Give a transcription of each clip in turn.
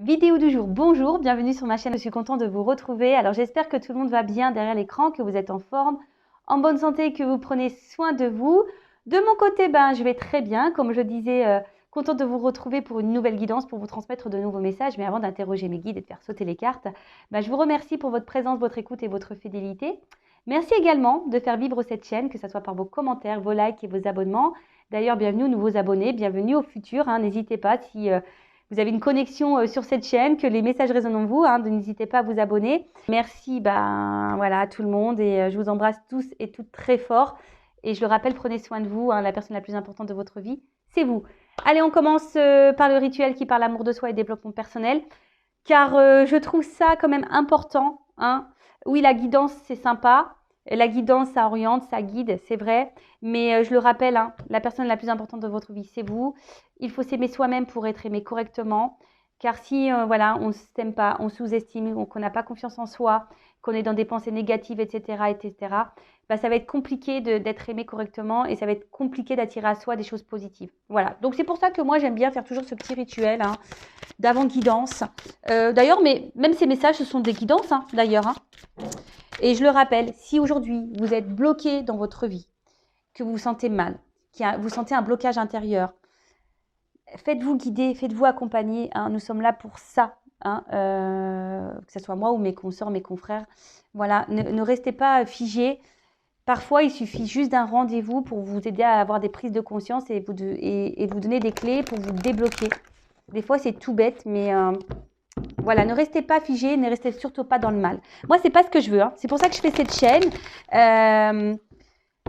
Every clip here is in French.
Vidéo du jour, bonjour, bienvenue sur ma chaîne, je suis contente de vous retrouver. Alors j'espère que tout le monde va bien derrière l'écran, que vous êtes en forme, en bonne santé, que vous prenez soin de vous. De mon côté, je vais très bien, comme je disais, contente de vous retrouver pour une nouvelle guidance, pour vous transmettre de nouveaux messages. Mais avant d'interroger mes guides et de faire sauter les cartes, je vous remercie pour votre présence, votre écoute et votre fidélité. Merci également de faire vivre cette chaîne, que ce soit par vos commentaires, vos likes et vos abonnements. D'ailleurs, bienvenue aux nouveaux abonnés, bienvenue aux futurs, n'hésitez pas si... vous avez une connexion sur cette chaîne, que les messages résonnent en vous, n'hésitez pas à vous abonner. Merci voilà, à tout le monde et je vous embrasse tous et toutes très fort. Et je le rappelle, prenez soin de vous, la personne la plus importante de votre vie, c'est vous. Allez, on commence par le rituel qui parle amour de soi et développement personnel, car je trouve ça quand même important. Oui, la guidance, c'est sympa. La guidance, ça oriente, ça guide, c'est vrai. Mais je le rappelle, la personne la plus importante de votre vie, c'est vous. Il faut s'aimer soi-même pour être aimé correctement. Car si voilà, on ne s'aime pas, on sous-estime, qu'on n'a pas confiance en soi, qu'on est dans des pensées négatives, etc., ça va être compliqué d'être aimé correctement et ça va être compliqué d'attirer à soi des choses positives. Voilà. Donc c'est pour ça que moi, j'aime bien faire toujours ce petit rituel d'avant-guidance. D'ailleurs, même ces messages, ce sont des guidances, d'ailleurs. Et je le rappelle, si aujourd'hui, vous êtes bloqué dans votre vie, que vous vous sentez mal, vous sentez un blocage intérieur, faites-vous guider, faites-vous accompagner. Nous sommes là pour ça, que ce soit moi ou mes consorts, mes confrères. Voilà, ne restez pas figés. Parfois, il suffit juste d'un rendez-vous pour vous aider à avoir des prises de conscience et vous donner des clés pour vous débloquer. Des fois, c'est tout bête, mais voilà, ne restez pas figés, ne restez surtout pas dans le mal. Moi, c'est pas ce que je veux. C'est pour ça que je fais cette chaîne.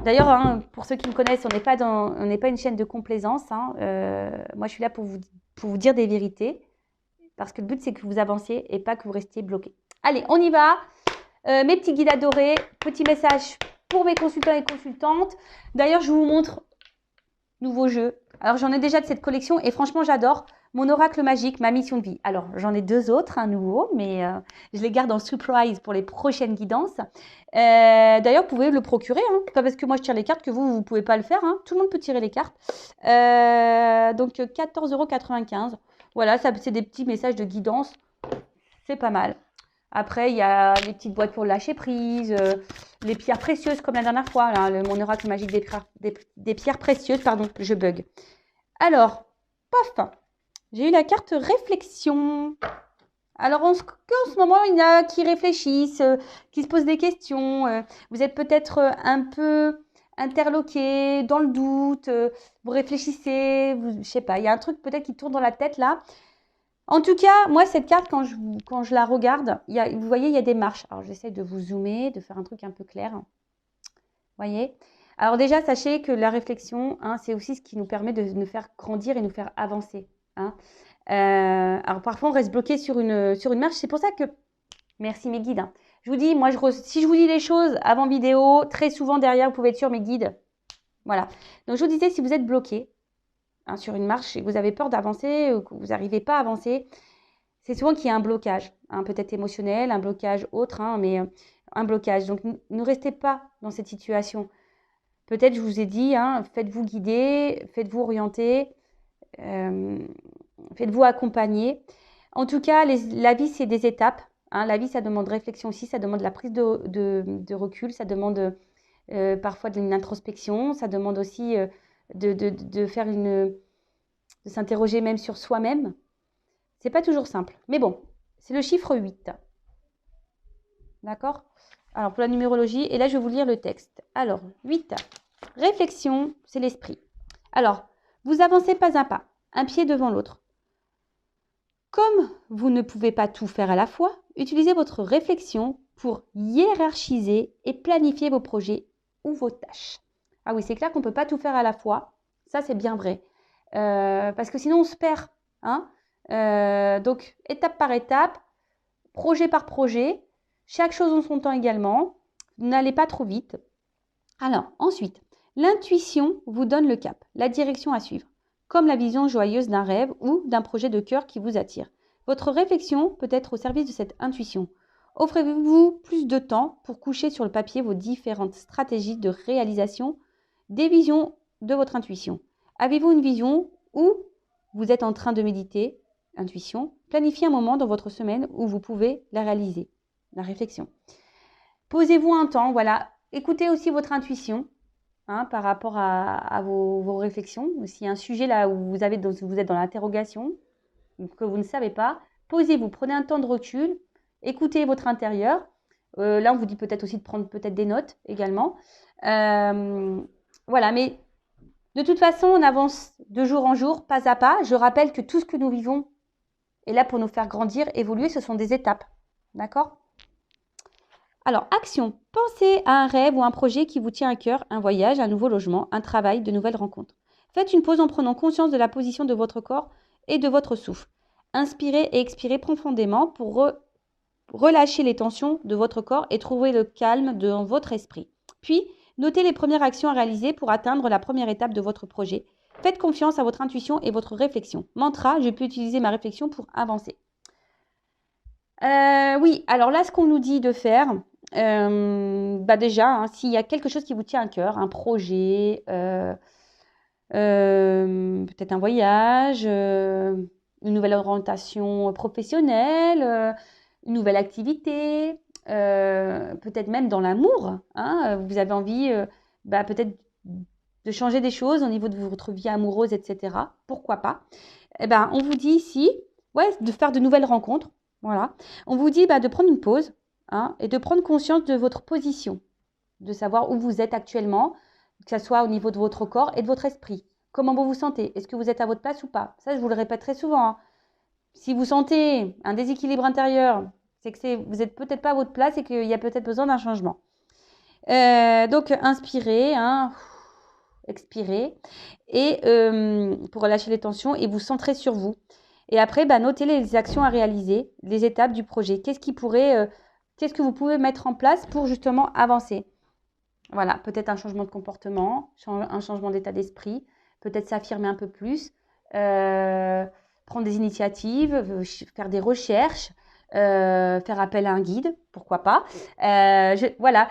D'ailleurs, pour ceux qui me connaissent, on n'est pas une chaîne de complaisance. Moi, je suis là pour vous dire des vérités. Parce que le but, c'est que vous avanciez et pas que vous restiez bloqué. Allez, on y va. Mes petits guides adorés, petit message pour mes consultants et consultantes. D'ailleurs, je vous montre nouveau jeu. Alors, j'en ai déjà de cette collection et franchement, j'adore. Mon oracle magique, ma mission de vie. Alors, j'en ai deux autres, nouveaux, mais je les garde en surprise pour les prochaines guidances. D'ailleurs, vous pouvez le procurer. Pas parce que moi, je tire les cartes que vous ne pouvez pas le faire. Tout le monde peut tirer les cartes. Donc, 14,95 €. Voilà, ça, c'est des petits messages de guidance. C'est pas mal. Après, il y a les petites boîtes pour lâcher prise, les pierres précieuses comme la dernière fois, mon oracle magique des pierres précieuses, pardon, je bug. Alors, paf, j'ai eu la carte réflexion. Alors, en ce moment, il y en a qui réfléchissent, qui se posent des questions. Vous êtes peut-être un peu interloqué, dans le doute, vous réfléchissez, je sais pas, il y a un truc peut-être qui tourne dans la tête là. En tout cas, moi, cette carte, quand je la regarde, vous voyez, il y a des marches. Alors, j'essaie de vous zoomer, de faire un truc un peu clair. Vous voyez? Alors déjà, sachez que la réflexion, c'est aussi ce qui nous permet de nous faire grandir et nous faire avancer. Alors, parfois, on reste bloqué sur une marche. C'est pour ça que... Merci mes guides. Je vous dis, moi, si je vous dis les choses avant vidéo, très souvent derrière, vous pouvez être sur mes guides. Voilà. Donc, je vous disais, si vous êtes bloqué, sur une marche et que vous avez peur d'avancer ou que vous n'arrivez pas à avancer, c'est souvent qu'il y a un blocage, peut-être émotionnel, un blocage autre, mais un blocage. Donc, ne restez pas dans cette situation. Peut-être, je vous ai dit, faites-vous guider, faites-vous orienter, faites-vous accompagner. En tout cas, la vie, c'est des étapes. La vie, ça demande réflexion aussi, ça demande la prise de recul, ça demande parfois de une introspection, ça demande aussi... de faire de s'interroger même sur soi-même. C'est pas toujours simple. Mais bon, c'est le chiffre 8. D'accord? Alors, pour la numérologie, et là, je vais vous lire le texte. Alors, 8. Réflexion, c'est l'esprit. Alors, vous avancez pas à pas, un pied devant l'autre. Comme vous ne pouvez pas tout faire à la fois, utilisez votre réflexion pour hiérarchiser et planifier vos projets ou vos tâches. Ah oui, c'est clair qu'on ne peut pas tout faire à la fois. Ça, c'est bien vrai. Parce que sinon, on se perd. Donc, étape par étape, projet par projet, chaque chose en son temps également. N'allez pas trop vite. Alors, ensuite, l'intuition vous donne le cap, la direction à suivre, comme la vision joyeuse d'un rêve ou d'un projet de cœur qui vous attire. Votre réflexion peut être au service de cette intuition. Offrez-vous plus de temps pour coucher sur le papier vos différentes stratégies de réalisation des visions de votre intuition. Avez-vous une vision ou vous êtes en train de méditer intuition, planifiez un moment dans votre semaine où vous pouvez la réaliser, la réflexion. Posez-vous un temps, voilà. Écoutez aussi votre intuition par rapport à vos réflexions. S'il y a un sujet là où vous êtes dans l'interrogation, que vous ne savez pas, posez-vous, prenez un temps de recul, écoutez votre intérieur. Là, on vous dit peut-être aussi de prendre peut-être des notes également. Voilà, mais de toute façon, on avance de jour en jour, pas à pas. Je rappelle que tout ce que nous vivons est là pour nous faire grandir, évoluer. Ce sont des étapes. D'accord ? Alors, action. Pensez à un rêve ou un projet qui vous tient à cœur, un voyage, un nouveau logement, un travail, de nouvelles rencontres. Faites une pause en prenant conscience de la position de votre corps et de votre souffle. Inspirez et expirez profondément pour relâcher les tensions de votre corps et trouver le calme dans votre esprit. Puis, notez les premières actions à réaliser pour atteindre la première étape de votre projet. Faites confiance à votre intuition et votre réflexion. Mantra, je peux utiliser ma réflexion pour avancer. Oui, alors là, ce qu'on nous dit de faire, déjà, s'il y a quelque chose qui vous tient à cœur, un projet, peut-être un voyage, une nouvelle orientation professionnelle, une nouvelle activité, peut-être même dans l'amour, vous avez envie peut-être de changer des choses au niveau de votre vie amoureuse, etc. Pourquoi pas? On vous dit ici, de faire de nouvelles rencontres. Voilà. On vous dit de prendre une pause et de prendre conscience de votre position, de savoir où vous êtes actuellement, que ce soit au niveau de votre corps et de votre esprit. Comment vous vous sentez? Est-ce que vous êtes à votre place ou pas? Ça, je vous le répète très souvent. Si vous sentez un déséquilibre intérieur, c'est que vous n'êtes peut-être pas à votre place et qu'il y a peut-être besoin d'un changement. Donc, inspirez, expirez, et pour relâcher les tensions et vous centrer sur vous. Et après, notez les actions à réaliser, les étapes du projet. Qu'est-ce que vous pouvez mettre en place pour justement avancer? Voilà, peut-être un changement de comportement, un changement d'état d'esprit, peut-être s'affirmer un peu plus, prendre des initiatives, faire des recherches, faire appel à un guide, pourquoi pas. Voilà.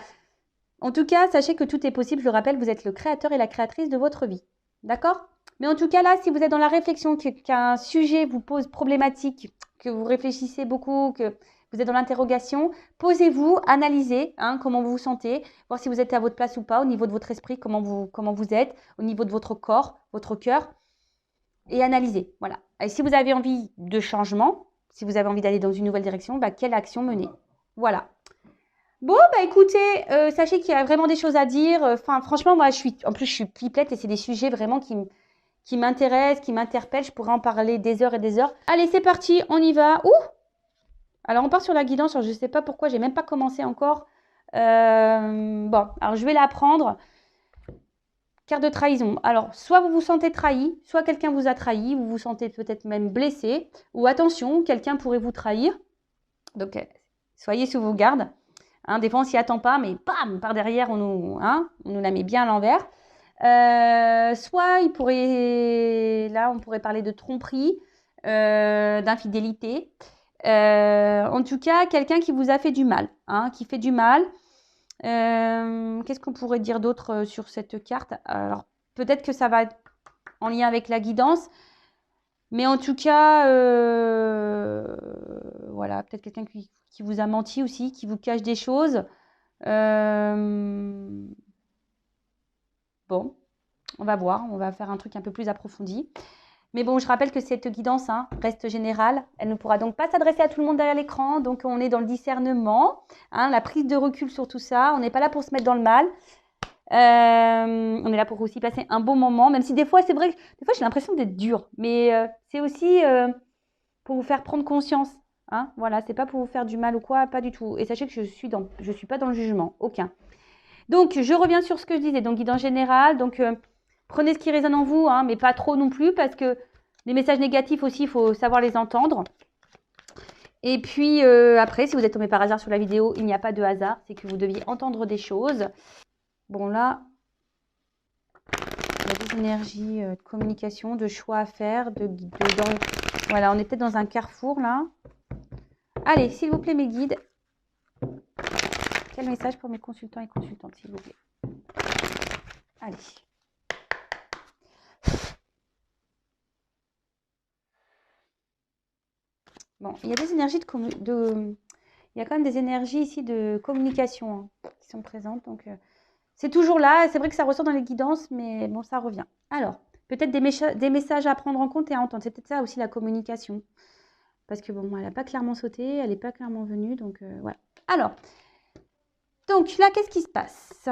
En tout cas, sachez que tout est possible. Je le rappelle, vous êtes le créateur et la créatrice de votre vie. D'accord? Mais en tout cas, là, si vous êtes dans la réflexion, qu'un sujet vous pose problématique, que vous réfléchissez beaucoup, que vous êtes dans l'interrogation, posez-vous, analysez comment vous vous sentez, voir si vous êtes à votre place ou pas, au niveau de votre esprit, comment vous êtes, au niveau de votre corps, votre cœur, et analysez. Voilà. Et si vous avez envie de changement, si vous avez envie d'aller dans une nouvelle direction, quelle action mener? Voilà. Bon, écoutez, sachez qu'il y a vraiment des choses à dire. Franchement, moi, je suis pipelette et c'est des sujets vraiment qui m'intéressent, qui m'interpellent. Je pourrais en parler des heures et des heures. Allez, c'est parti, on y va. Ouh! Alors, on part sur la guidance. Je ne sais pas pourquoi, j'ai même pas commencé encore. Alors je vais la prendre. Carte de trahison. Alors, soit vous vous sentez trahi, soit quelqu'un vous a trahi, vous vous sentez peut-être même blessé. Ou attention, quelqu'un pourrait vous trahir. Donc, soyez sous vos gardes. Des fois, on s'y attend pas, mais bam, par derrière, on nous la met bien à l'envers. Soit on pourrait parler de tromperie, d'infidélité. En tout cas, quelqu'un qui vous a fait du mal, qui fait du mal. Qu'est-ce qu'on pourrait dire d'autre sur cette carte? Alors, peut-être que ça va être en lien avec la guidance. Mais en tout cas, voilà, peut-être quelqu'un qui vous a menti aussi, qui vous cache des choses. Bon, on va voir, on va faire un truc un peu plus approfondi. Mais bon, je rappelle que cette guidance reste générale. Elle ne pourra donc pas s'adresser à tout le monde derrière l'écran. Donc, on est dans le discernement, la prise de recul sur tout ça. On n'est pas là pour se mettre dans le mal. On est là pour aussi passer un bon moment, même si des fois, c'est vrai que des fois, j'ai l'impression d'être dure. Mais c'est aussi pour vous faire prendre conscience. Voilà, c'est pas pour vous faire du mal ou quoi, pas du tout. Et sachez que je suis pas dans le jugement, aucun. Donc, je reviens sur ce que je disais. Donc, guidance générale. Donc, prenez ce qui résonne en vous, mais pas trop non plus, parce que les messages négatifs aussi, il faut savoir les entendre. Et puis, après, si vous êtes tombé par hasard sur la vidéo, il n'y a pas de hasard. C'est que vous deviez entendre des choses. Bon, là, il y a des énergies de communication, de choix à faire. Voilà, on est peut-être dans un carrefour, là. Allez, s'il vous plaît, mes guides. Quel message pour mes consultants et consultantes, s'il vous plaît? Allez. Bon, il y a des énergies il y a quand même des énergies ici de communication qui sont présentes. Donc, c'est toujours là. C'est vrai que ça ressort dans les guidances, mais bon, ça revient. Alors, peut-être des messages à prendre en compte et à entendre. C'est peut-être ça aussi la communication. Parce que bon, elle n'a pas clairement sauté, elle n'est pas clairement venue. Donc, voilà. Alors, donc là, qu'est-ce qui se passe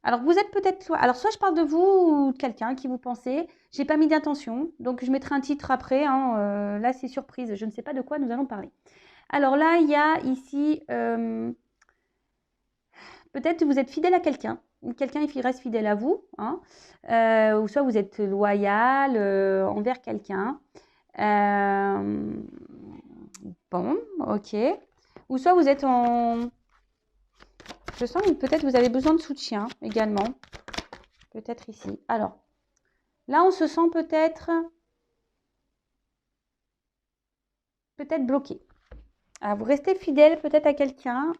Alors, vous êtes peut-être... Alors, soit je parle de vous ou de quelqu'un qui vous pensez. Je n'ai pas mis d'intention, donc je mettrai un titre après. Là, c'est surprise. Je ne sais pas de quoi nous allons parler. Alors là, il y a ici... peut-être que vous êtes fidèle à quelqu'un. Ou quelqu'un il reste fidèle à vous. Ou soit vous êtes loyal envers quelqu'un. Bon, ok. Ou soit vous êtes en... Je sens que peut-être vous avez besoin de soutien également. Peut-être ici. Alors, là, on se sent peut-être bloqué. Alors, vous restez fidèle peut-être à quelqu'un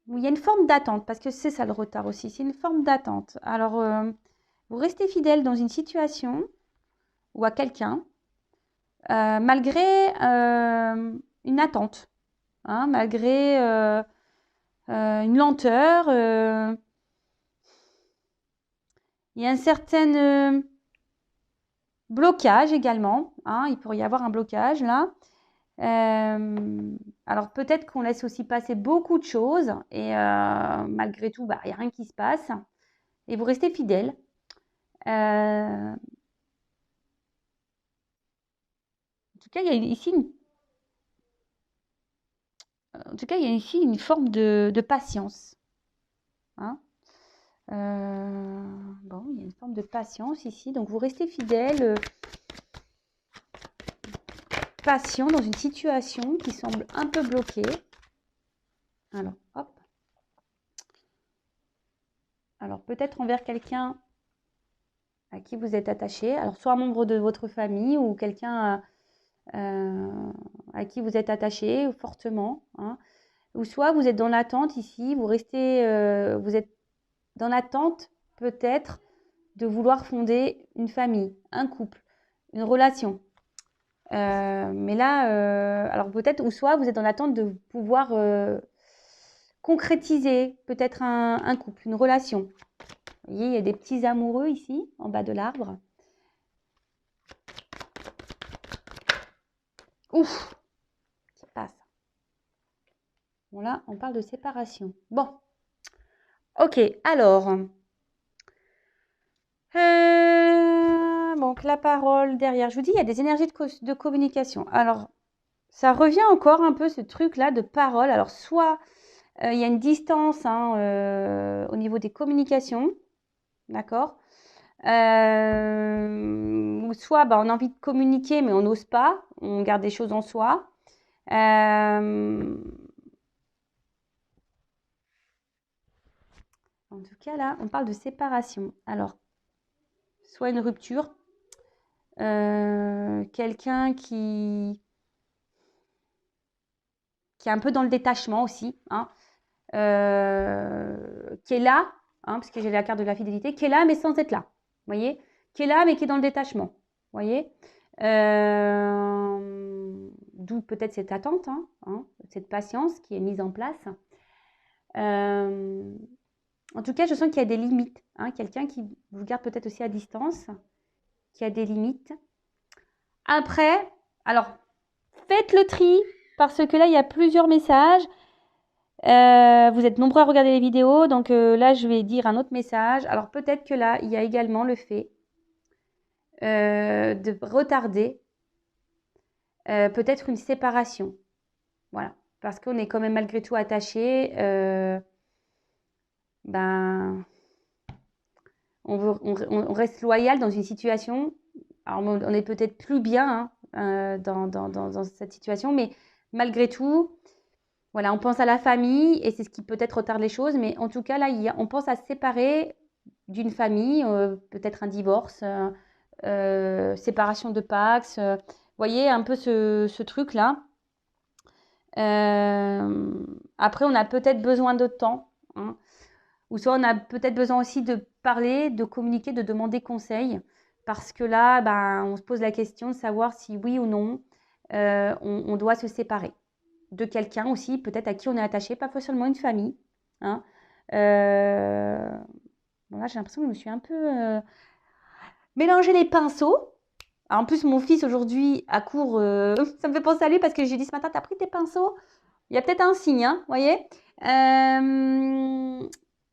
où il y a une forme d'attente, parce que c'est ça le retard aussi, c'est une forme d'attente. Alors, vous restez fidèle dans une situation ou à quelqu'un, malgré une attente, malgré une lenteur. Il y a un certain blocage également. Il pourrait y avoir un blocage là. Alors peut-être qu'on laisse aussi passer beaucoup de choses et malgré tout, il n'y a rien qui se passe. Et vous restez fidèle. En tout cas, il y a ici une forme de patience. Bon, il y a une forme de patience ici. Donc, vous restez fidèle, patient dans une situation qui semble un peu bloquée. Alors, hop. Alors, peut-être envers quelqu'un à qui vous êtes attaché. Alors, soit un membre de votre famille ou quelqu'un à qui vous êtes attaché fortement. Ou soit vous êtes dans l'attente ici, vous êtes dans l'attente peut-être de vouloir fonder une famille, un couple, une relation. Mais là, alors peut-être, ou soit vous êtes dans l'attente de pouvoir concrétiser peut-être un couple, une relation. Vous voyez, il y a des petits amoureux ici, en bas de l'arbre. Ouf, qui passe. Bon là, on parle de séparation. Bon, ok, alors... donc la parole derrière. Je vous dis, il y a des énergies de communication. Alors, ça revient encore un peu ce truc-là de parole. Alors, soit il y a une distance au niveau des communications, d'accord, ou soit on a envie de communiquer, mais on n'ose pas, on garde des choses en soi. En tout cas, là, on parle de séparation. Alors, soit une rupture, quelqu'un qui est un peu dans le détachement aussi, qui est là, parce que j'ai la carte de la fidélité, qui est là mais sans être là, vous voyez, qui est là mais qui est dans le détachement, vous voyez, d'où peut-être cette attente, cette patience qui est mise en place. En tout cas, je sens qu'il y a des limites, quelqu'un qui vous garde peut-être aussi à distance, qui a des limites. Après, alors, faites le tri, parce que là, il y a plusieurs messages. Vous êtes nombreux à regarder les vidéos, donc là, je vais dire un autre message. Alors, peut-être que là, il y a également le fait de retarder peut-être une séparation. Voilà. Parce qu'on est quand même malgré tout attaché. On reste loyal dans une situation. Alors, on est peut-être plus bien dans cette situation, mais malgré tout, voilà, on pense à la famille et c'est ce qui peut-être retarde les choses. Mais en tout cas, là, on pense à se séparer d'une famille, peut-être un divorce, séparation de Pax. Vous voyez un peu ce truc-là. Après, on a peut-être besoin de temps. Ou soit on a peut-être besoin aussi de parler, de communiquer, de demander conseil. parce que là, ben, on se pose la question de savoir si oui ou non, on doit se séparer de quelqu'un aussi, peut-être à qui on est attaché, pas forcément une famille. Hein. Bon, là, j'ai l'impression que je me suis un peu mélangé les pinceaux. En plus, mon fils aujourd'hui à court, ça me fait penser à lui parce que j'ai dit ce matin, t'as pris tes pinceaux? Il y a peut-être un signe, hein, vous voyez?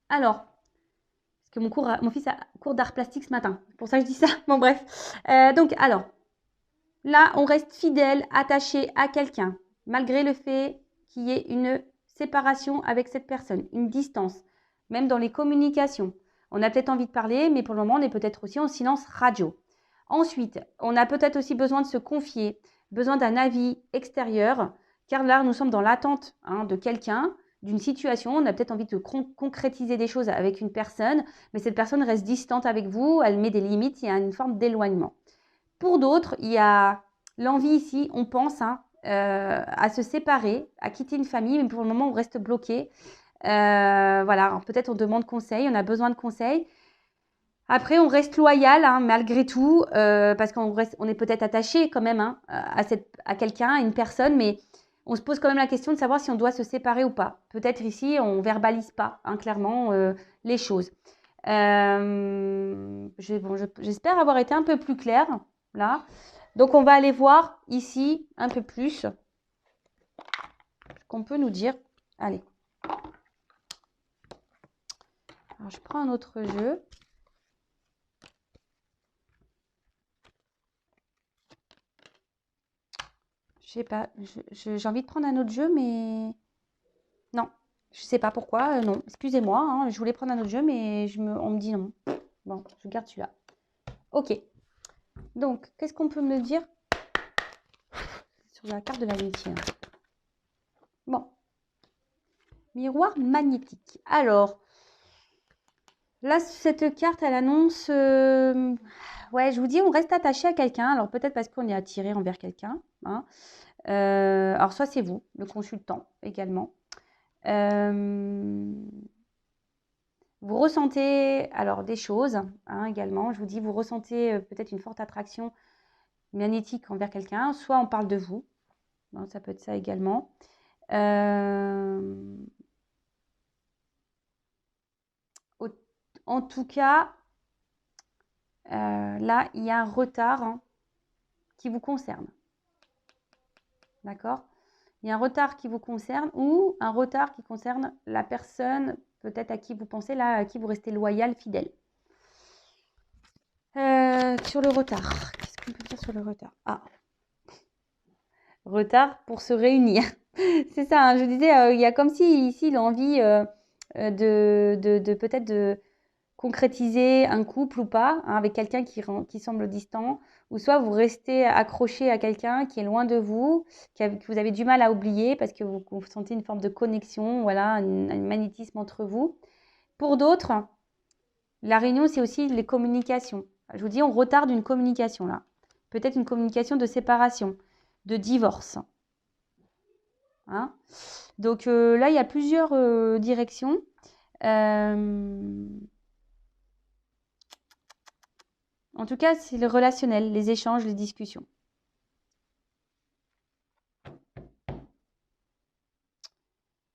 Alors, parce que mon fils a cours d'art plastique ce matin. C'est pour ça que je dis ça. Bon, bref. Donc, alors, là, on reste fidèle, attaché à quelqu'un, malgré le fait qu'il y ait une séparation avec cette personne, une distance, même dans les communications. On a peut-être envie de parler, mais pour le moment, on est peut-être aussi en silence radio. Ensuite, on a peut-être aussi besoin de se confier, besoin d'un avis extérieur, car là, nous sommes dans l'attente de quelqu'un, d'une situation. On a peut-être envie de concrétiser des choses avec une personne, mais cette personne reste distante avec vous, elle met des limites, il y a une forme d'éloignement. Pour d'autres, il y a l'envie ici, on pense à se séparer, à quitter une famille, mais pour le moment, on reste bloqué. Voilà, peut-être on demande conseil, on a besoin de conseils. Après, on reste loyal malgré tout, parce qu'on est peut-être attaché quand même à quelqu'un, à une personne, mais on se pose quand même la question de savoir si on doit se séparer ou pas. Peut-être ici, on ne verbalise pas clairement les choses. J'espère avoir été un peu plus claire là. Donc, on va aller voir ici un peu plus ce qu'on peut nous dire. Allez. Alors, je prends un autre jeu. Je sais pas, j'ai envie de prendre un autre jeu, mais non, je sais pas pourquoi, non, excusez-moi, je voulais prendre un autre jeu, mais on me dit non. Bon, je garde celui-là. Ok, donc, qu'est-ce qu'on peut me dire sur la carte de l'amitié? Bon, miroir magnétique. Alors, là, cette carte, elle annonce... ouais, je vous dis, on reste attaché à quelqu'un, alors peut-être parce qu'on est attiré envers quelqu'un, alors, soit c'est vous, le consultant également. Vous ressentez alors des choses également. Je vous dis, vous ressentez peut-être une forte attraction magnétique envers quelqu'un. Soit on parle de vous. Ça peut être ça également. En tout cas, là, il y a un retard qui vous concerne. D'accord ? Il y a un retard qui vous concerne ou un retard qui concerne la personne peut-être à qui vous pensez, là, à qui vous restez loyal, fidèle. Sur le retard, qu'est-ce qu'on peut dire sur le retard? Retard pour se réunir. C'est ça, je disais, il y a comme si ici l'envie de peut-être de concrétiser un couple ou pas, avec quelqu'un qui semble distant, ou soit vous restez accroché à quelqu'un qui est loin de vous, que vous avez du mal à oublier parce que vous sentez une forme de connexion, voilà, un magnétisme entre vous. Pour d'autres, la réunion, c'est aussi les communications. Je vous dis, on retarde une communication là. Peut-être une communication de séparation, de divorce. Donc là, il y a plusieurs directions. En tout cas, c'est le relationnel, les échanges, les discussions.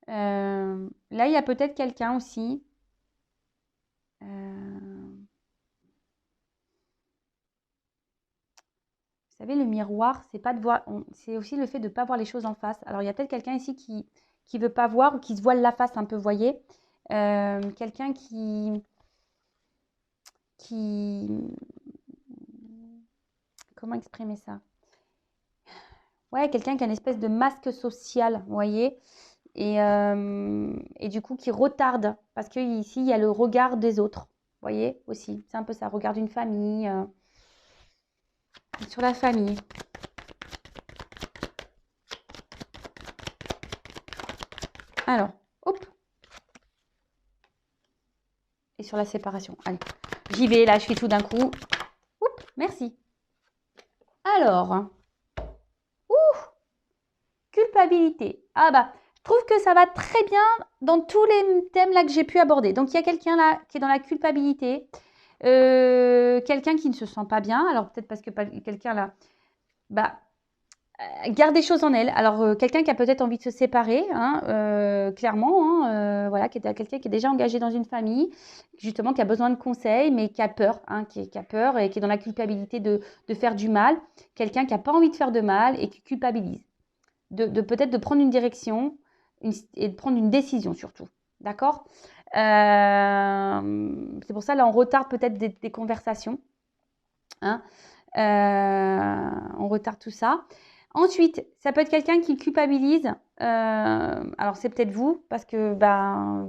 Là, il y a peut-être quelqu'un aussi. Vous savez, le miroir, c'est pas de voir, c'est aussi le fait de ne pas voir les choses en face. Alors, il y a peut-être quelqu'un ici qui ne veut pas voir ou qui se voile la face un peu, vous voyez. Quelqu'un qui... Comment exprimer ça? Ouais, quelqu'un qui a une espèce de masque social, vous voyez. Et du coup, qui retarde. Parce qu'ici, il y a le regard des autres. Vous voyez aussi. C'est un peu ça. Regard d'une famille. Sur la famille. Alors, hop. Et sur la séparation. Allez, j'y vais. Là, je fais tout d'un coup. Oups, merci. Alors. Culpabilité. Ah bah, je trouve que ça va très bien dans tous les thèmes là que j'ai pu aborder. Donc, il y a quelqu'un là qui est dans la culpabilité. Quelqu'un qui ne se sent pas bien, alors peut-être parce que quelqu'un là, bah, garde des choses en elle. Alors, quelqu'un qui a peut-être envie de se séparer, hein, clairement, hein, voilà, quelqu'un qui est déjà engagé dans une famille, justement, qui a besoin de conseils, mais qui a peur, hein, qui a peur et qui est dans la culpabilité de faire du mal. Quelqu'un qui n'a pas envie de faire de mal et qui culpabilise. Peut-être de prendre une direction et de prendre une décision surtout. D'accord. C'est pour ça, là, on retarde peut-être des conversations. Hein. On retarde tout ça. Ensuite, ça peut être quelqu'un qui culpabilise. Alors, c'est peut-être vous, parce que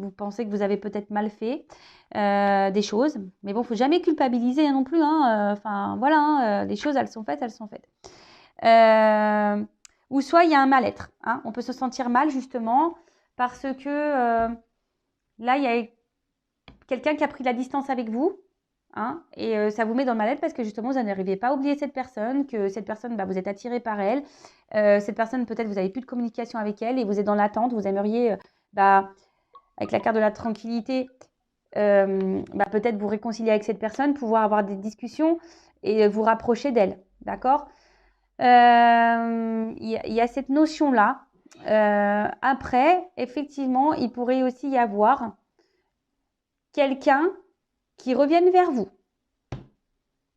vous pensez que vous avez peut-être mal fait des choses. Mais bon, il ne faut jamais culpabiliser non plus. Hein. Enfin, voilà, hein, les choses, elles sont faites, elles sont faites. Ou soit, il y a un mal-être. Hein. On peut se sentir mal, justement, parce que là, il y a quelqu'un qui a pris la distance avec vous. Hein, et ça vous met dans le mal-être parce que justement, vous n'arrivez pas à oublier cette personne, que cette personne, vous êtes attiré par elle. Cette personne, peut-être, vous n'avez plus de communication avec elle et vous êtes dans l'attente. Vous aimeriez, avec la carte de la tranquillité, peut-être vous réconcilier avec cette personne, pouvoir avoir des discussions et vous rapprocher d'elle. D'accord. Il y a cette notion-là. Après, effectivement, il pourrait aussi y avoir quelqu'un qui revienne vers vous.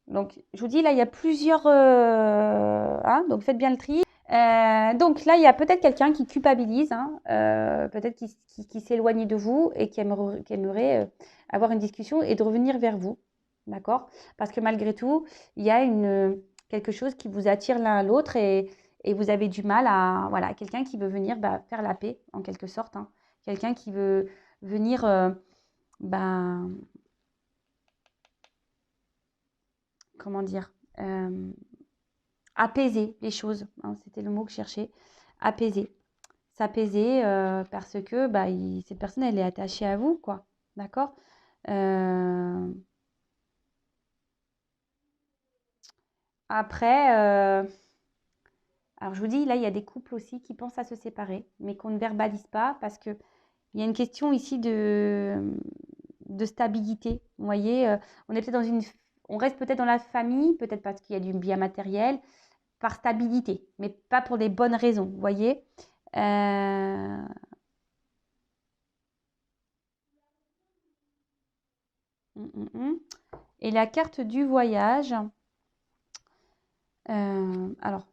Donc, je vous dis, là, il y a plusieurs... hein, donc, faites bien le tri. Donc, là, il y a peut-être quelqu'un qui culpabilise, hein, peut-être qui s'éloigne de vous et qui aimerait avoir une discussion et de revenir vers vous. D'accord. Parce que malgré tout, il y a quelque chose qui vous attire l'un à l'autre et vous avez du mal à... Voilà, quelqu'un qui veut venir faire la paix, en quelque sorte. Hein. Quelqu'un qui veut venir... comment dire, apaiser les choses. Hein, c'était le mot que je cherchais. Apaiser. S'apaiser parce que cette personne, elle est attachée à vous, quoi. D'accord. Après, alors je vous dis, là, il y a des couples aussi qui pensent à se séparer, mais qu'on ne verbalise pas parce que il y a une question ici de stabilité. Vous voyez, on reste peut-être dans la famille, peut-être parce qu'il y a du bien matériel, par stabilité, mais pas pour des bonnes raisons, vous voyez. Et la carte du voyage, alors,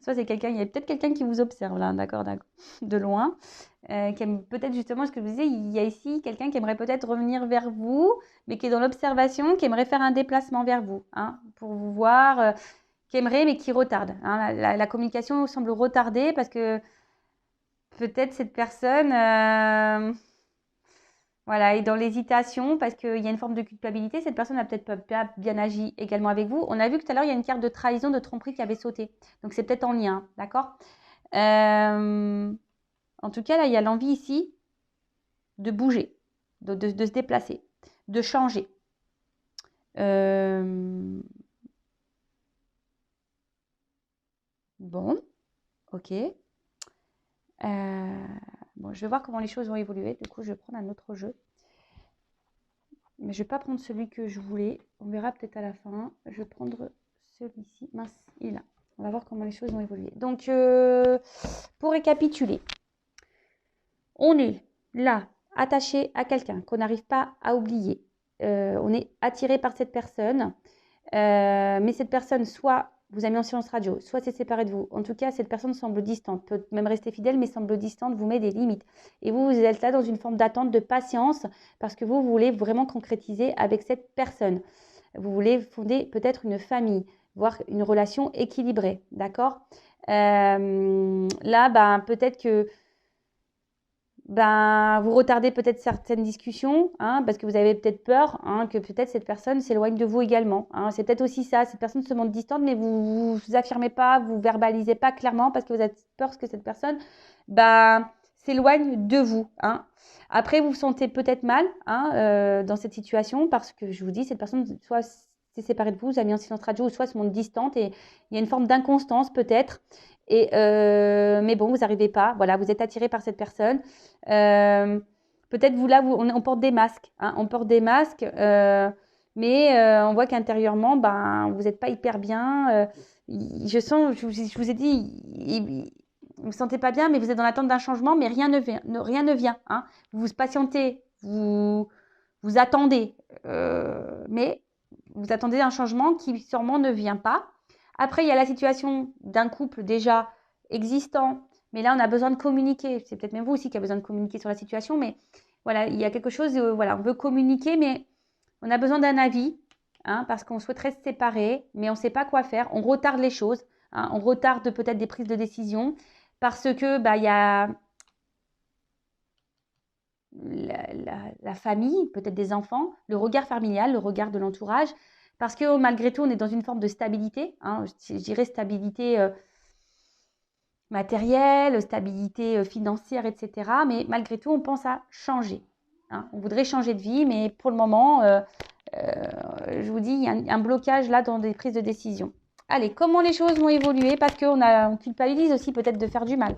soit c'est quelqu'un, il y a peut-être quelqu'un qui vous observe là, d'accord, de loin, qui aime peut-être justement ce que je vous disais, il y a ici quelqu'un qui aimerait peut-être revenir vers vous, mais qui est dans l'observation, qui aimerait faire un déplacement vers vous, hein, pour vous voir, qui aimerait mais qui retarde. Hein. La communication semble retardée parce que peut-être cette personne est dans l'hésitation parce qu'il y a une forme de culpabilité. Cette personne n'a peut-être pas bien agi également avec vous. On a vu que tout à l'heure, il y a une carte de trahison, de tromperie qui avait sauté. Donc, c'est peut-être en lien, d'accord. En tout cas, là, il y a l'envie ici de bouger, de se déplacer, de changer. Bon, ok. Bon, je vais voir comment les choses vont évoluer. Du coup, je vais prendre un autre jeu. Mais je ne vais pas prendre celui que je voulais. On verra peut-être à la fin. Je vais prendre celui-ci. Mince, il est là. On va voir comment les choses vont évoluer. Donc, pour récapituler, on est là, attaché à quelqu'un qu'on n'arrive pas à oublier. On est attiré par cette personne. Mais cette personne, soit vous a mis en silence radio, soit s'est séparé de vous. En tout cas, cette personne semble distante, peut même rester fidèle, mais semble distante, vous met des limites. Et vous êtes là dans une forme d'attente, de patience, parce que vous voulez vraiment concrétiser avec cette personne. Vous voulez fonder peut-être une famille, voire une relation équilibrée, d'accord. Là, peut-être que vous retardez peut-être certaines discussions, hein, parce que vous avez peut-être peur, hein, que peut-être cette personne s'éloigne de vous également. Hein. C'est peut-être aussi ça, cette personne se montre distante, mais vous affirmez pas, vous verbalisez pas clairement parce que vous avez peur que cette personne s'éloigne de vous. Hein. Après, vous vous sentez peut-être mal dans cette situation parce que je vous dis, cette personne soit s'est séparée de vous, vous a mis en silence radio, ou soit se montre distante et il y a une forme d'inconstance peut-être. Mais bon, vous n'arrivez pas. Voilà, vous êtes attiré par cette personne. Peut-être vous là, on porte des masques, hein, on porte des masques, mais on voit qu'intérieurement, ben, vous n'êtes pas hyper bien. Je sens, je vous ai dit, vous ne vous sentez pas bien, mais vous êtes dans l'attente d'un changement, mais rien ne vient. Rien ne vient, hein. Vous vous patientez, vous attendez, mais vous attendez un changement qui sûrement ne vient pas. Après, il y a la situation d'un couple déjà existant, mais là, on a besoin de communiquer. C'est peut-être même vous aussi qui avez besoin de communiquer sur la situation, mais voilà, il y a quelque chose, voilà, on veut communiquer, mais on a besoin d'un avis, hein, parce qu'on souhaiterait se séparer, mais on ne sait pas quoi faire. On retarde les choses, hein, on retarde peut-être des prises de décision, parce que bah, il y a la famille, peut-être des enfants, le regard familial, le regard de l'entourage, parce que malgré tout, on est dans une forme de stabilité, hein, je dirais stabilité matérielle, stabilité financière, etc. Mais malgré tout, on pense à changer, hein. On voudrait changer de vie, mais pour le moment, je vous dis, il y a un blocage là dans des prises de décision. Allez, comment les choses vont évoluer? Parce on culpabilise aussi peut-être de faire du mal.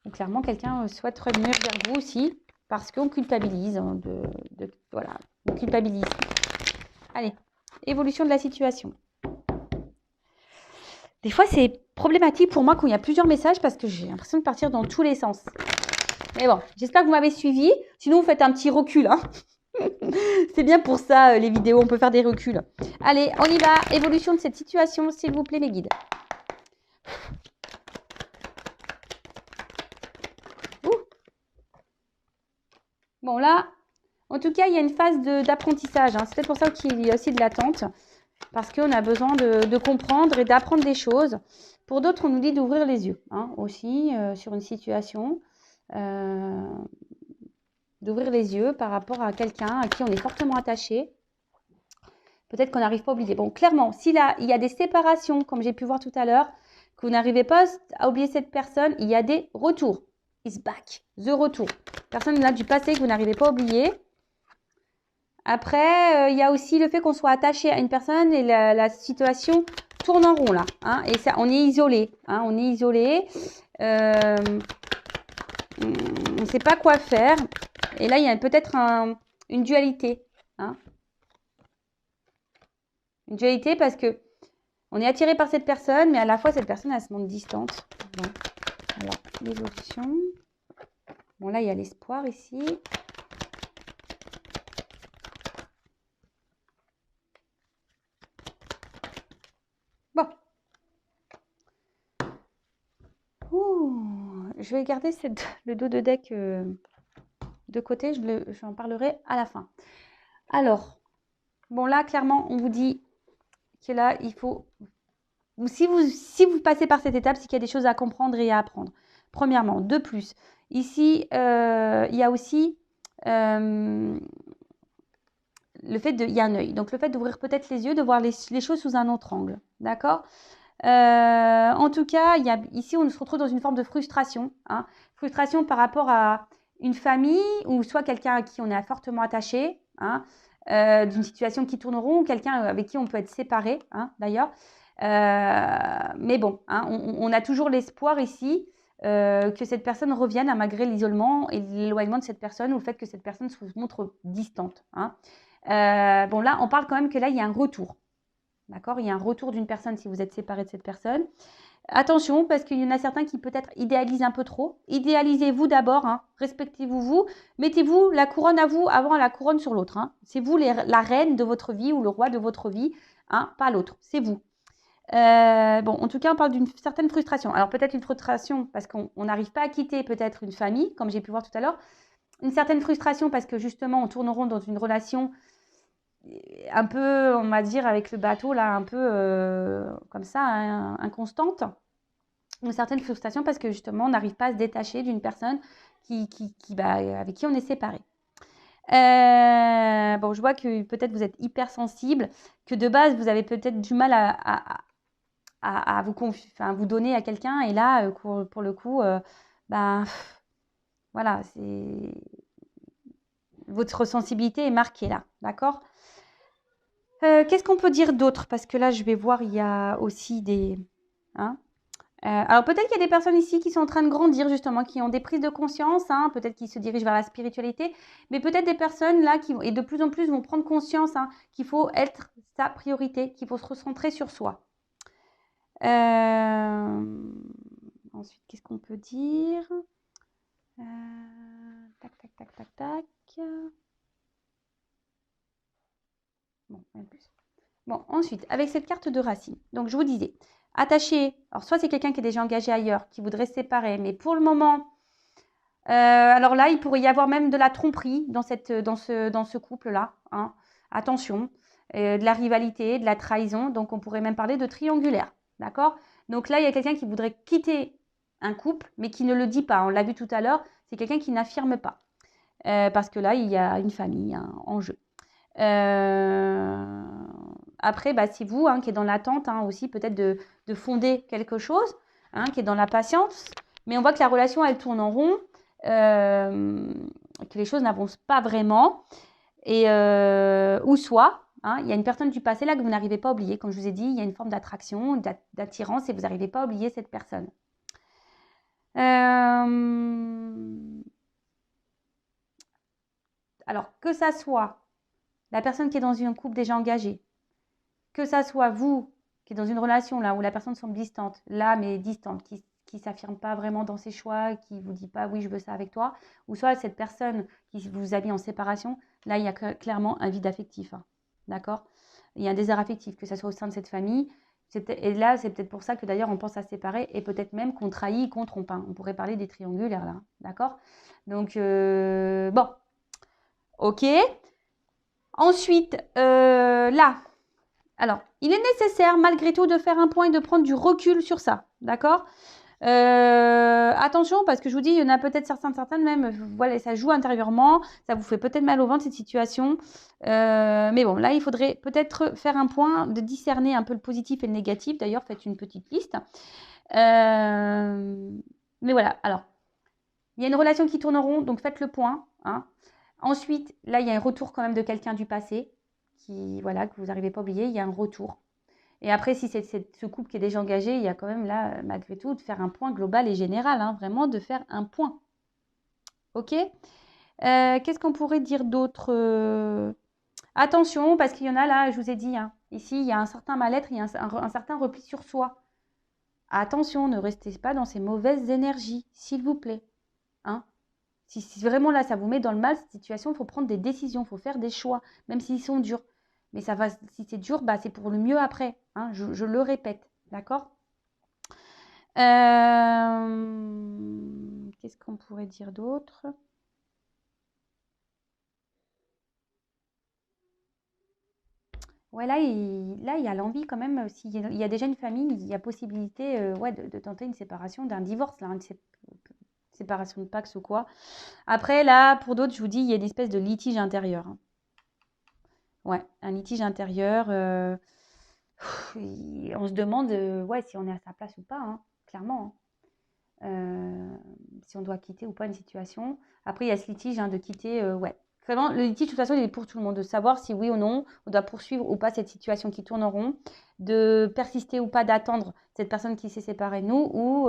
Donc, clairement, quelqu'un souhaite revenir vers vous aussi parce qu'on culpabilise. Hein, voilà, on culpabilise. Allez, évolution de la situation. Des fois, c'est problématique pour moi quand il y a plusieurs messages parce que j'ai l'impression de partir dans tous les sens. Mais bon, j'espère que vous m'avez suivi. Sinon, vous faites un petit recul. Hein. C'est bien pour ça, les vidéos, on peut faire des reculs. Allez, on y va. Évolution de cette situation, s'il vous plaît, mes guides. Ouh. Bon, là, en tout cas, il y a une phase d'apprentissage. Hein. C'est peut-être pour ça qu'il y a aussi de l'attente. Parce qu'on a besoin de comprendre et d'apprendre des choses. Pour d'autres, on nous dit d'ouvrir les yeux, hein, aussi, sur une situation. D'ouvrir les yeux par rapport à quelqu'un à qui on est fortement attaché. Peut-être qu'on n'arrive pas à oublier. Bon, clairement, si là, il y a des séparations, comme j'ai pu voir tout à l'heure, que vous n'arrivez pas à oublier cette personne, il y a des retours. Is back, the retour. Personne là du passé que vous n'arrivez pas à oublier. Après, il y a aussi le fait qu'on soit attaché à une personne et la situation tourne en rond là. Hein, et ça, on est isolé. Hein, on est isolé. On ne sait pas quoi faire. Et là, il y a peut-être une dualité. Hein. Une dualité parce que on est attiré par cette personne, mais à la fois, cette personne, elle se montre distante. Bon. Alors, l'évolution. Bon, là, il y a l'espoir ici. Bon. Ouh, je vais garder le dos de deck de côté. J'en parlerai à la fin. Alors, bon, là, clairement, on vous dit que là, il faut... Si vous passez par cette étape, c'est qu'il y a des choses à comprendre et à apprendre. Premièrement. De plus, ici, il y a aussi le fait il y a un œil. Donc, le fait d'ouvrir peut-être les yeux, de voir les choses sous un autre angle. D'accord ? En tout cas, ici, on se retrouve dans une forme de frustration. Hein. Frustration par rapport à une famille ou soit quelqu'un à qui on est fortement attaché, hein, d'une situation qui tourne rond, ou quelqu'un avec qui on peut être séparé, hein, d'ailleurs. Mais bon, hein, on a toujours l'espoir ici que cette personne revienne malgré l'isolement et l'éloignement de cette personne ou le fait que cette personne se montre distante. Hein. Bon, là, on parle quand même que là, il y a un retour. D'accord ? Il y a un retour d'une personne si vous êtes séparé de cette personne. Attention, parce qu'il y en a certains qui peut-être idéalisent un peu trop. Idéalisez-vous d'abord, hein. Respectez-vous vous. Mettez-vous la couronne à vous avant la couronne sur l'autre. Hein. C'est vous la reine de votre vie ou le roi de votre vie, hein, pas l'autre. C'est vous. Bon, en tout cas, on parle d'une certaine frustration. Alors peut-être une frustration parce qu'on n'arrive pas à quitter peut-être une famille, comme j'ai pu voir tout à l'heure. Une certaine frustration parce que justement, on tourne rond dans une relation un peu, on va dire, avec le bateau, là, un peu comme ça, hein, inconstante. Une certaine frustration parce que justement, on n'arrive pas à se détacher d'une personne avec qui on est séparé. Bon, je vois que peut-être vous êtes hypersensible, que de base, vous avez peut-être du mal à vous donner à quelqu'un. Et là, pour le coup, voilà, votre sensibilité est marquée là, d'accord ? Qu'est-ce qu'on peut dire d'autre? Parce que là, je vais voir, il y a aussi des... Hein, Alors peut-être qu'il y a des personnes ici qui sont en train de grandir justement, qui ont des prises de conscience, hein, peut-être qu'ils se dirigent vers la spiritualité, mais peut-être des personnes là qui et de plus en plus vont prendre conscience hein, qu'il faut être sa priorité, qu'il faut se recentrer sur soi. Ensuite, qu'est-ce qu'on peut dire? Tac, tac, tac, tac, tac. Bon, rien de plus. Bon, ensuite, avec cette carte de racine, donc je vous disais, attaché, alors soit c'est quelqu'un qui est déjà engagé ailleurs, qui voudrait se séparer, mais pour le moment, alors là, il pourrait y avoir même de la tromperie dans ce couple-là. Hein. Attention, de la rivalité, de la trahison, donc on pourrait même parler de triangulaire. D'accord? Donc là, il y a quelqu'un qui voudrait quitter un couple, mais qui ne le dit pas. On l'a vu tout à l'heure, c'est quelqu'un qui n'affirme pas. Parce que là, il y a une famille hein, en jeu. Après, bah, c'est vous hein, qui est dans l'attente hein, aussi peut-être de fonder quelque chose, hein, qui est dans la patience. Mais on voit que la relation, elle tourne en rond, que les choses n'avancent pas vraiment. Et ou soit, hein, il y a une personne du passé là que vous n'arrivez pas à oublier. Comme je vous ai dit, il y a une forme d'attraction, d'attirance et vous n'arrivez pas à oublier cette personne. Alors, que ça soit la personne qui est dans un couple déjà engagé, que ça soit vous qui est dans une relation là où la personne semble distante, là mais distante, qui ne s'affirme pas vraiment dans ses choix, qui ne vous dit pas oui je veux ça avec toi, ou soit cette personne qui vous a mis en séparation, là il y a clairement un vide affectif, hein, d'accord? Il y a un désert affectif, que ça soit au sein de cette famille, et là c'est peut-être pour ça que d'ailleurs on pense à se séparer, et peut-être même qu'on trahit, qu'on trompe, hein. On pourrait parler des triangulaires là, d'accord? Donc bon, ok. Ensuite, là, alors, il est nécessaire malgré tout de faire un point et de prendre du recul sur ça, d'accord? Attention, parce que je vous dis, il y en a peut-être certaines même, voilà, ça joue intérieurement, ça vous fait peut-être mal au ventre cette situation. Mais bon, là, il faudrait peut-être faire un point, de discerner un peu le positif et le négatif. D'ailleurs, faites une petite liste. Mais voilà, alors, il y a une relation qui tourne en rond, donc faites le point. Hein. Ensuite, là, il y a un retour quand même de quelqu'un du passé, qui, voilà, que vous n'arrivez pas à oublier, il y a un retour. Et après, si c'est ce couple qui est déjà engagé, il y a quand même là, malgré tout, de faire un point global et général, hein, vraiment de faire un point. Ok? Qu'est-ce qu'on pourrait dire d'autre? Attention, parce qu'il y en a là, je vous ai dit, hein, ici, il y a un certain mal-être, il y a un certain repli sur soi. Attention, ne restez pas dans ces mauvaises énergies, s'il vous plaît. Hein? Si vraiment là, ça vous met dans le mal, cette situation, il faut prendre des décisions, il faut faire des choix, même s'ils sont durs. Mais ça va, si c'est dur, bah, c'est pour le mieux après. Hein, je le répète. D'accord? Qu'est-ce qu'on pourrait dire d'autre? Ouais, là, il y a l'envie quand même. S'il y a déjà une famille, il y a possibilité ouais, de tenter une séparation, d'un divorce, là, une séparation de Pax ou quoi. Après, là, pour d'autres, je vous dis, il y a une espèce de litige intérieur. Hein. Ouais, un litige intérieur. On se demande ouais, si on est à sa place ou pas, hein, clairement. Hein. Si on doit quitter ou pas une situation. Après, il y a ce litige hein, de quitter. Ouais. Vraiment, le litige, de toute façon, il est pour tout le monde. De savoir si oui ou non, on doit poursuivre ou pas cette situation qui tourne en rond. De persister ou pas, d'attendre cette personne qui s'est séparée de nous. Ou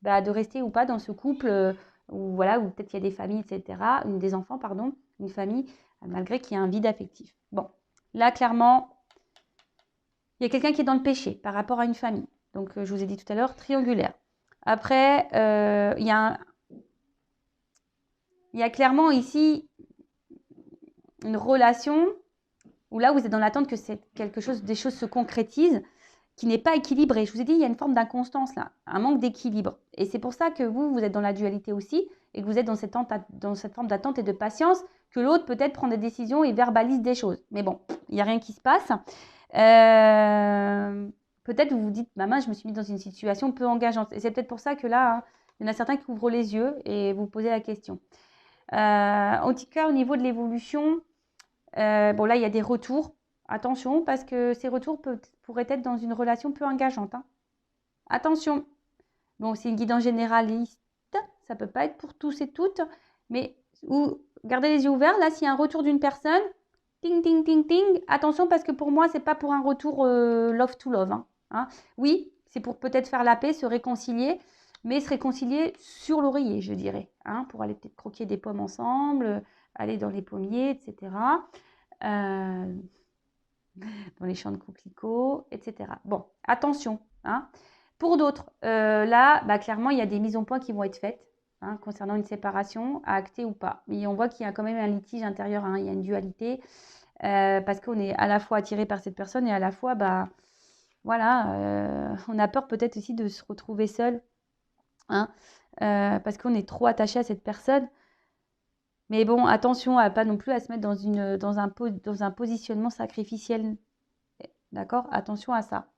bah, de rester ou pas dans ce couple où, voilà, où peut-être il y a des familles, etc. Des enfants, pardon. Une famille, malgré qu'il y ait un vide affectif. Bon. Là, clairement, il y a quelqu'un qui est dans le péché par rapport à une famille. Donc, je vous ai dit tout à l'heure, triangulaire. Après, il y a clairement ici une relation où là, vous êtes dans l'attente que des choses se concrétisent, qui n'est pas équilibrée. Je vous ai dit, il y a une forme d'inconstance là, un manque d'équilibre. Et c'est pour ça que vous êtes dans la dualité aussi, et que vous êtes dans cette forme d'attente et de patience, que l'autre peut-être prend des décisions et verbalise des choses. Mais bon, il n'y a rien qui se passe. Peut-être vous vous dites, maman, je me suis mise dans une situation peu engageante. Et c'est peut-être pour ça que là, hein, il y en a certains qui ouvrent les yeux et vous posez la question. En tout cas, au niveau de l'évolution, bon là, il y a des retours. Attention, parce que ces retours pourraient être dans une relation peu engageante. Hein. Attention. Bon, c'est une guidance généraliste. Ça ne peut pas être pour tous et toutes. Mais gardez les yeux ouverts. Là, s'il y a un retour d'une personne, ting, ting, ting, ting. Attention, parce que pour moi, ce n'est pas pour un retour love to love. Hein. Hein. Oui, c'est pour peut-être faire la paix, se réconcilier, mais se réconcilier sur l'oreiller, je dirais, hein, pour aller peut-être croquer des pommes ensemble, aller dans les pommiers, etc. Dans les champs de coquelicots, etc. Bon, attention, hein. Pour d'autres, là, bah, clairement, il y a des mises en point qui vont être faites, hein, concernant une séparation, à acter ou pas. Mais on voit qu'il y a quand même un litige intérieur, hein, il y a une dualité, parce qu'on est à la fois attiré par cette personne et à la fois, bah, voilà, on a peur peut-être aussi de se retrouver seul, hein, parce qu'on est trop attaché à cette personne. Mais bon, attention à pas non plus à se mettre dans un positionnement sacrificiel. D'accord? Attention à ça.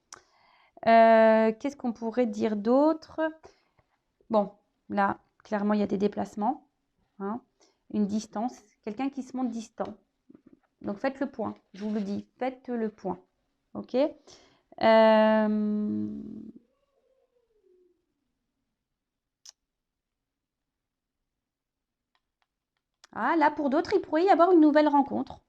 Qu'est-ce qu'on pourrait dire d'autre? Bon, là, clairement, il y a des déplacements, hein, une distance, quelqu'un qui se montre distant. Donc, faites le point. Je vous le dis, faites le point. OK? Ah, là, pour d'autres, il pourrait y avoir une nouvelle rencontre.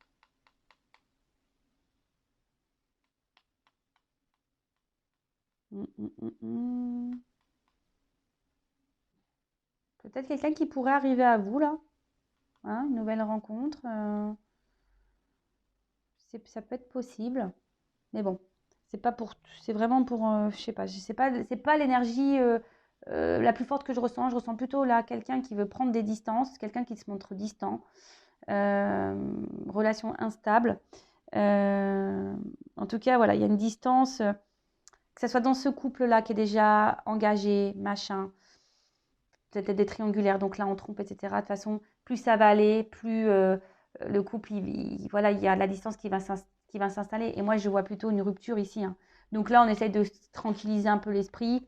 Peut-être quelqu'un qui pourrait arriver à vous, là. Hein, une nouvelle rencontre. Ça peut être possible. Mais bon, c'est vraiment pour, je sais pas, c'est pas l'énergie la plus forte que je ressens. Je ressens plutôt là quelqu'un qui veut prendre des distances, quelqu'un qui se montre distant, relation instable. En tout cas, voilà, il y a une distance, que ce soit dans ce couple-là qui est déjà engagé, machin, peut-être des triangulaires, donc là on trompe, etc. De toute façon, plus ça va aller, plus le couple, voilà, il y a la distance qui va s'installer. Et moi, je vois plutôt une rupture ici, hein. Donc là, on essaye de tranquilliser un peu l'esprit.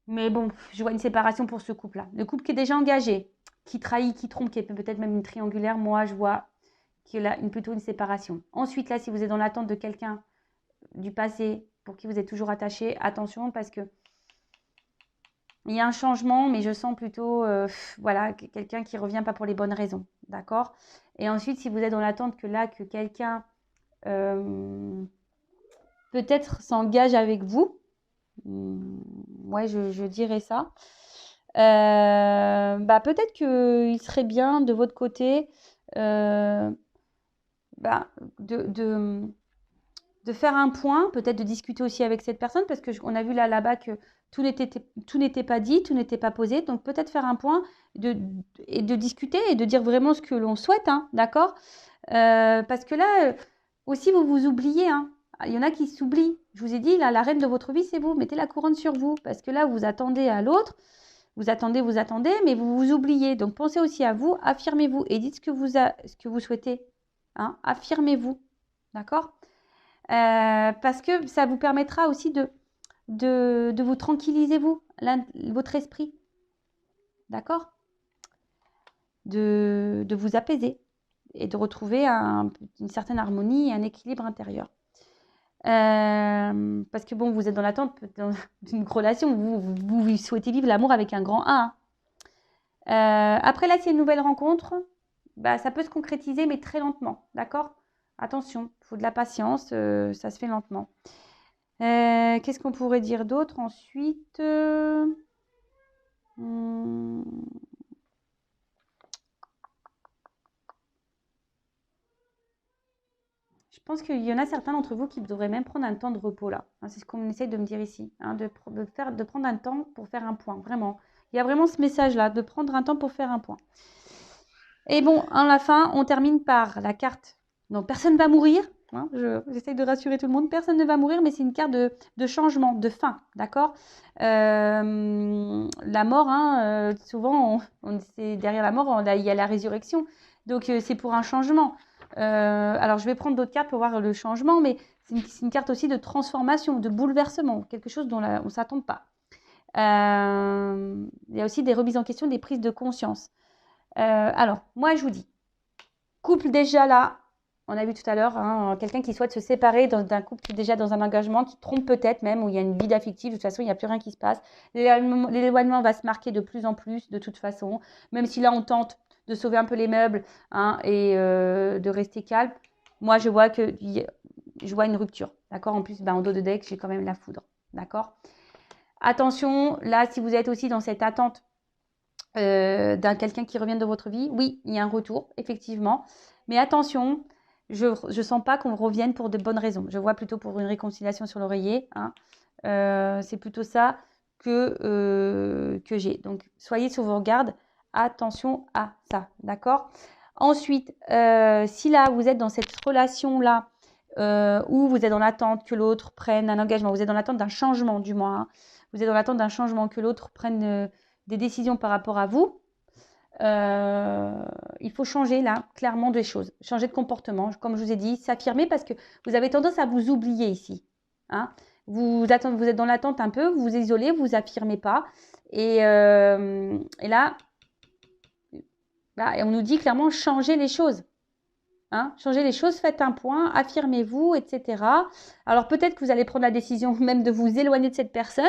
Mais bon, je vois une séparation pour ce couple-là. Le couple qui est déjà engagé, qui trahit, qui trompe, qui est peut-être même une triangulaire, moi, je vois qu'il y a plutôt une séparation. Ensuite, là, si vous êtes dans l'attente de quelqu'un du passé pour qui vous êtes toujours attaché, attention parce que il y a un changement, mais je sens plutôt voilà, quelqu'un qui ne revient pas pour les bonnes raisons. D'accord? Et ensuite, si vous êtes dans l'attente que quelqu'un peut-être s'engage avec vous, ouais, je dirais ça. Bah, peut-être qu'il serait bien de votre côté bah, de faire un point, peut-être de discuter aussi avec cette personne, parce qu'on a vu là-bas que tout n'était pas dit, tout n'était pas posé. Donc peut-être faire un point et de discuter et de dire vraiment ce que l'on souhaite, hein, d'accord? Parce que là, aussi, vous vous oubliez, hein. Il y en a qui s'oublient. Je vous ai dit, là, la reine de votre vie, c'est vous. Mettez la couronne sur vous. Parce que là, vous attendez à l'autre. Vous attendez, mais vous vous oubliez. Donc pensez aussi à vous, affirmez-vous et dites ce que vous souhaitez, hein. Affirmez-vous, d'accord? Parce que ça vous permettra aussi de vous tranquilliser, votre esprit, d'accord? De vous apaiser et de retrouver une certaine harmonie et un équilibre intérieur. Parce que bon, vous êtes dans l'attente d'une relation, vous souhaitez vivre l'amour avec un grand A, hein. Après là, s'il y a une nouvelle rencontre, bah, ça peut se concrétiser, mais très lentement, d'accord? Attention, il faut de la patience, ça se fait lentement. Qu'est-ce qu'on pourrait dire d'autre ensuite? Je pense qu'il y en a certains d'entre vous qui devraient même prendre un temps de repos là, hein, c'est ce qu'on essaie de me dire ici, hein, de prendre un temps pour faire un point, vraiment. Il y a vraiment ce message-là, de prendre un temps pour faire un point. Et bon, à la fin, on termine par la carte. Donc, personne ne va mourir. Hein, j'essaye de rassurer tout le monde. Personne ne va mourir, mais c'est une carte de changement, de fin. D'accord? La mort, hein, souvent, c'est derrière la mort, il y a la résurrection. Donc, c'est pour un changement. Alors, je vais prendre d'autres cartes pour voir le changement, mais c'est une carte aussi de transformation, de bouleversement, quelque chose dont on ne s'attend pas. Il y a aussi des remises en question, des prises de conscience. Alors, moi, je vous dis, couple déjà là, on a vu tout à l'heure, hein, quelqu'un qui souhaite se séparer d'un couple qui est déjà dans un engagement, qui trompe peut-être même, où il y a une vide affective, de toute façon, il n'y a plus rien qui se passe. L'éloignement va se marquer de plus en plus, de toute façon, même si là, on tente de sauver un peu les meubles, hein, et de rester calme. Moi, je vois que je vois une rupture. D'accord? En plus, en dos de deck, j'ai quand même la foudre. D'accord? Attention, là, si vous êtes aussi dans cette attente d'un quelqu'un qui revient dans votre vie, oui, il y a un retour, effectivement. Mais attention, je ne sens pas qu'on revienne pour de bonnes raisons. Je vois plutôt pour une réconciliation sur l'oreiller. Hein. C'est plutôt ça que j'ai. Donc, soyez sur vos gardes. Attention à ça. D'accord? Ensuite, si là, vous êtes dans cette relation-là, où vous êtes dans l'attente que l'autre prenne un engagement, vous êtes dans l'attente d'un changement du moins, hein. Vous êtes dans l'attente d'un changement, que l'autre prenne des décisions par rapport à vous, il faut changer là, clairement des choses, changer de comportement, comme je vous ai dit, s'affirmer parce que vous avez tendance à vous oublier ici. Hein. Vous êtes dans l'attente un peu, vous vous isolez, vous affirmez pas. Et là, on nous dit clairement changer les choses. Hein, changez les choses, faites un point, affirmez-vous, etc. Alors peut-être que vous allez prendre la décision même de vous éloigner de cette personne,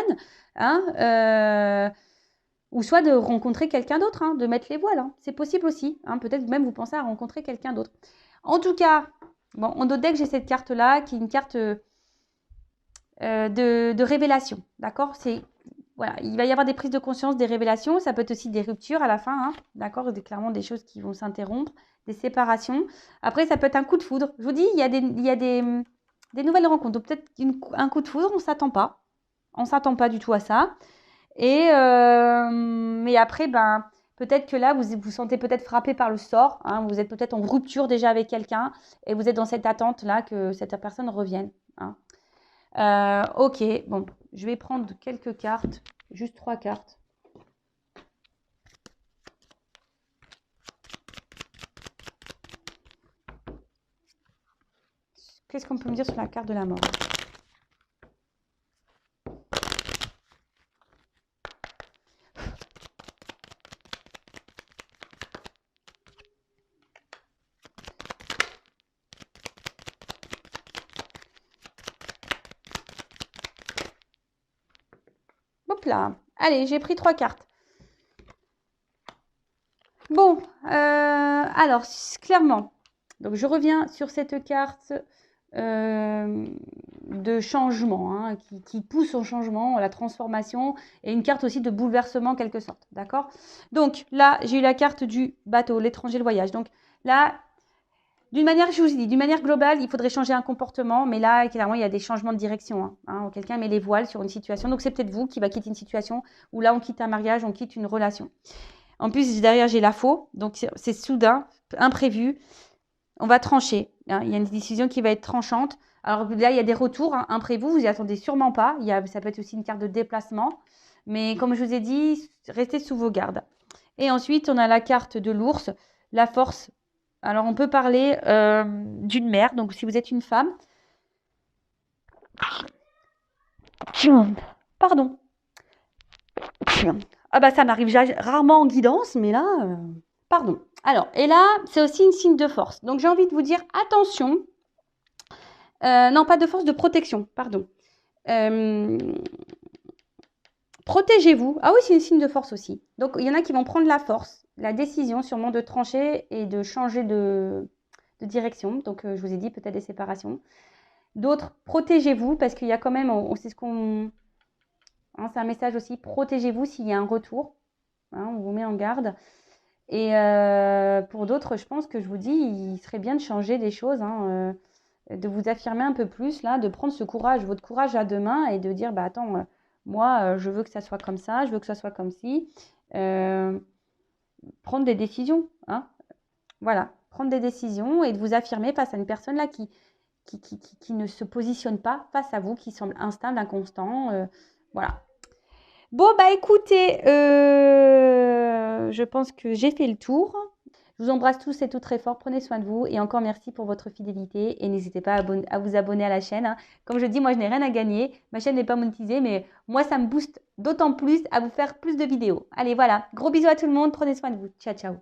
hein, ou soit de rencontrer quelqu'un d'autre, hein, de mettre les voiles. Hein. C'est possible aussi. Hein, peut-être même vous pensez à rencontrer quelqu'un d'autre. En tout cas, bon, en dos de deck, j'ai cette carte-là qui est une carte de révélation. D'accord? Voilà, il va y avoir des prises de conscience, des révélations. Ça peut être aussi des ruptures à la fin. Hein, d'accord? Clairement des choses qui vont s'interrompre. Des séparations. Après, ça peut être un coup de foudre. Je vous dis, il y a des nouvelles rencontres. Donc, peut-être un coup de foudre, on ne s'attend pas. On ne s'attend pas du tout à ça. Mais après, peut-être que là, vous vous sentez peut-être frappé par le sort. Hein, vous êtes peut-être en rupture déjà avec quelqu'un et vous êtes dans cette attente-là que cette personne revienne. Hein. Ok, bon, je vais prendre quelques cartes, juste 3 cartes. Qu'est-ce qu'on peut me dire sur la carte de la mort? Hop là. Allez, j'ai pris 3 cartes. Bon, alors, clairement, donc je reviens sur cette carte de changement, hein, qui pousse au changement, à la transformation, et une carte aussi de bouleversement en quelque sorte, d'accord? Donc là, j'ai eu la carte du bateau, l'étranger, le voyage. Donc là, d'une manière, je vous ai dit, d'une manière globale, il faudrait changer un comportement, mais là, clairement, il y a des changements de direction. Hein, quelqu'un met les voiles sur une situation, donc c'est peut-être vous qui va quitter une situation où là, on quitte un mariage, on quitte une relation. En plus, derrière, j'ai la faux, donc c'est soudain, imprévu. On va trancher. Hein. Il y a une décision qui va être tranchante. Alors là, il y a des retours imprévus. Vous n'y attendez sûrement pas. Ça peut être aussi une carte de déplacement. Mais comme je vous ai dit, restez sous vos gardes. Et ensuite, on a la carte de l'ours, la force. Alors, on peut parler d'une mère. Donc, si vous êtes une femme. Pardon. Ah ça m'arrive rarement en guidance, mais là, pardon. Alors, et là, c'est aussi une signe de force. Donc, j'ai envie de vous dire, attention. Non, pas de force, de protection, pardon. Protégez-vous. Ah oui, c'est une signe de force aussi. Donc, il y en a qui vont prendre la force, la décision sûrement de trancher et de changer de direction. Donc, je vous ai dit peut-être des séparations. D'autres, protégez-vous parce qu'il y a quand même, c'est ce qu'on... Hein, c'est un message aussi, protégez-vous s'il y a un retour. Hein, on vous met en garde. Et pour d'autres, je pense que je vous dis, il serait bien de changer des choses, hein, de vous affirmer un peu plus, là, de prendre ce courage, votre courage à deux mains et de dire, attends, moi, je veux que ça soit comme ça, je veux que ça soit comme ci. Prendre des décisions, hein. Voilà, prendre des décisions et de vous affirmer face à une personne là qui ne se positionne pas face à vous, qui semble instable, inconstant. Voilà. Bon, écoutez, je pense que j'ai fait le tour. Je vous embrasse tous et toutes très fort. Prenez soin de vous. Et encore merci pour votre fidélité. Et n'hésitez pas à vous abonner à la chaîne. Hein. Comme je dis, moi, je n'ai rien à gagner. Ma chaîne n'est pas monétisée, mais moi, ça me booste d'autant plus à vous faire plus de vidéos. Allez, voilà. Gros bisous à tout le monde. Prenez soin de vous. Ciao, ciao.